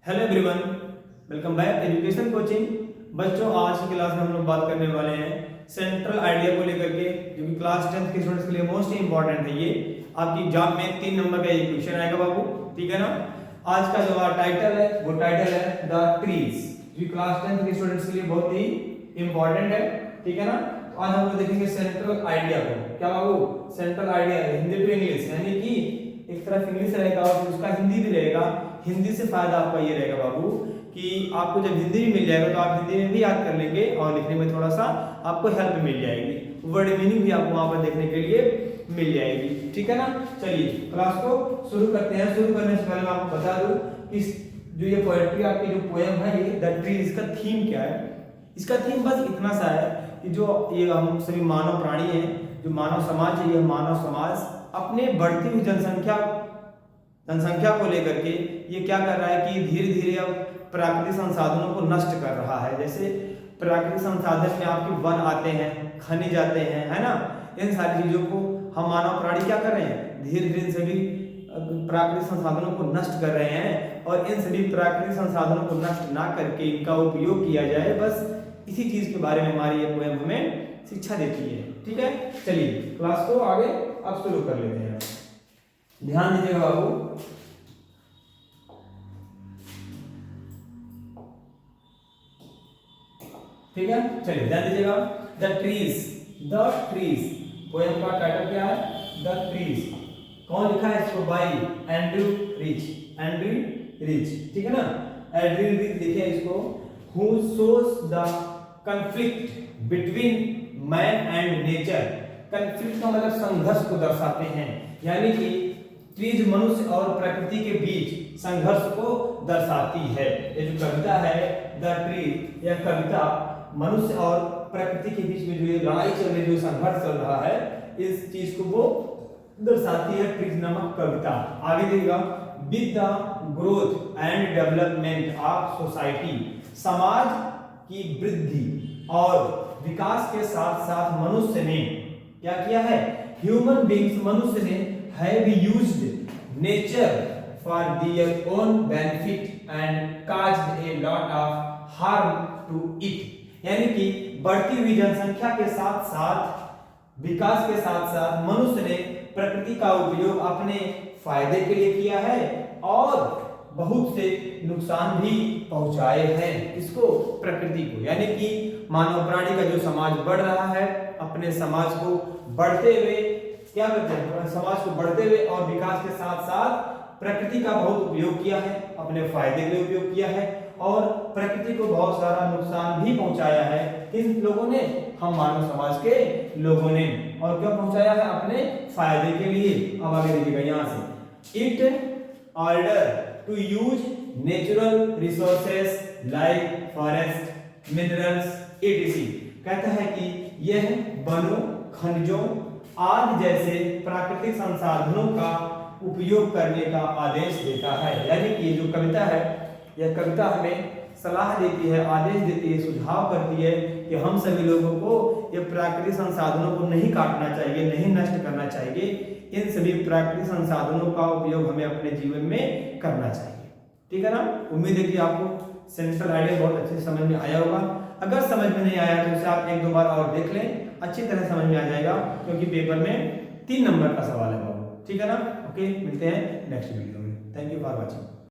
Hello everyone, welcome back education coaching. बच्चों, आज की क्लास में हम लोग बात करने वाले हैं सेंट्रल आइडिया को लेकर के, जो कि क्लास 10th के स्टूडेंट्स के लिए मोस्ट इंपॉर्टेंट है। ये आपकी एग्जाम में 3 नंबर का ये क्वेश्चन आएगा बाबू, ठीक है ना। आज का जो टाइटल है वो टाइटल है द ट्रीज, जो क्लास 10th के स्टूडेंट्स के लिए बहुत ही इंपॉर्टेंट है, ठीक है ना। तो आज हम लोग देखेंगे सेंट्रल आइडिया को। क्या बाबू? Central idea Hindi to English, यानी कि एक तरफ इंग्लिश रहेगा और उसका हिंदी भी रहेगा। हिंदी से फायदा आपका ये रहेगा बाबू कि आपको जब हिंदी भी मिल जाएगा तो आप हिंदी में भी याद कर लेंगे और लिखने में थोड़ा सा आपको हेल्प मिल जाएगी। वर्ड मीनिंग भी आपको वहां पर देखने के लिए मिल जाएगी, ठीक है ना। चलिए क्लास को शुरू करते हैं। शुरू करने से पहले मैं आपको बता दूं कि जो ये पोएट्री आपकी जो पोएम है ये द ट्री, इसका थीम क्या है। इसका थीम बस इतना सा है कि जो ये हम सभी मानव प्राणी हैं, जो मानव समाज है, ये मानव समाज अपने बढ़ती हुई जनसंख्या को लेकर के ये क्या कर रहा है कि धीरे धीरे अब प्राकृतिक संसाधनों को नष्ट कर रहा है। जैसे प्राकृतिक संसाधन में आपके वन आते हैं, खनिज आते हैं, है ना। इन सारी चीजों को हम मानव प्राणी क्या कर रहे हैं, धीरे धीरे सभी प्राकृतिक संसाधनों को नष्ट कर रहे हैं। और इन सभी प्राकृतिक संसाधनों को नष्ट ना करके इनका उपयोग किया जाए, बस इसी चीज के बारे में हमारी ये पोएम हमें शिक्षा देती है, ठीक है। चलिए क्लास को आगे अब शुरू कर लेते हैं। ध्यान दीजिएगा बाबू, ठीक है। चलिए ध्यान दीजिएगा। द ट्रीज पोएम का टाइटल क्या है? The trees. कौन लिखा है इसको? बाय एंड्रयू रिच, ठीक है ना। एंड्रयू रिच लिखे इसको। Who shows the conflict between man and nature. Conflict का मतलब संघर्ष को दर्शाते हैं, यानी कि ट्रीज मनुष्य और प्रकृति के बीच संघर्ष को दर्शाती है। ये जो कविता है द ट्रीज, यह कविता मनुष्य और प्रकृति के बीच में जो ये लड़ाई चल रही है, जो संघर्ष चल रहा है, इस चीज को वो दर्शाती है ट्रीज नामक कविता। आगे देखिएगा। With the growth and development of society. समाज की वृद्धि और विकास के साथ साथ मनुष्य ने क्या किया है? ह्यूमन बींग्स, मनुष्य ने have used nature for their own benefit and caused a lot of harm to it। यानी कि बढ़ती हुई जनसंख्या के साथ साथ विकास के साथ साथ मनुष्य ने प्रकृति का उपयोग अपने फायदे के लिए किया है और बहुत से नुकसान भी पहुंचाए हैं इसको, प्रकृति को। यानी कि मानव प्राणी का जो समाज बढ़ रहा है, अपने समाज को बढ़ते हुए क्या करते हैं? समाज को बढ़ते हुए और विकास के साथ साथ प्रकृति का बहुत उपयोग किया है, अपने फायदे के लिए उपयोग किया है और प्रकृति को बहुत सारा नुकसान भी पहुंचाया है। किन लोगों ने? हम मानव समाज के लोगों ने। और क्या पहुंचाया है? अपने फायदे के लिए। अब आगे देखिएगा यहाँ से। It order to use natural resources like forest, minerals etc। कहता है कि यह वनों, खनिजों आदि जैसे प्राकृतिक संसाधनों का उपयोग करने का आदेश देता है। यानी कि जो कविता है, यह कविता हमें सलाह देती है, आदेश देती है, सुझाव करती है कि हम सभी लोगों को ये प्राकृतिक संसाधनों को नहीं काटना चाहिए, नहीं नष्ट करना चाहिए। इन सभी प्राकृतिक संसाधनों का उपयोग हमें अपने जीवन में करना चाहिए, ठीक है ना। उम्मीद है कि आपको सेंट्रल आइडिया बहुत अच्छे से समझ में आया होगा। अगर समझ में नहीं आया तो उसे आप 1-2 बार और देख लें, अच्छी तरह समझ में आ जाएगा, क्योंकि पेपर में 3 नंबर का सवाल है बाबू, ठीक है ना। ओके, मिलते हैं नेक्स्ट वीडियो में। Thank you for watching.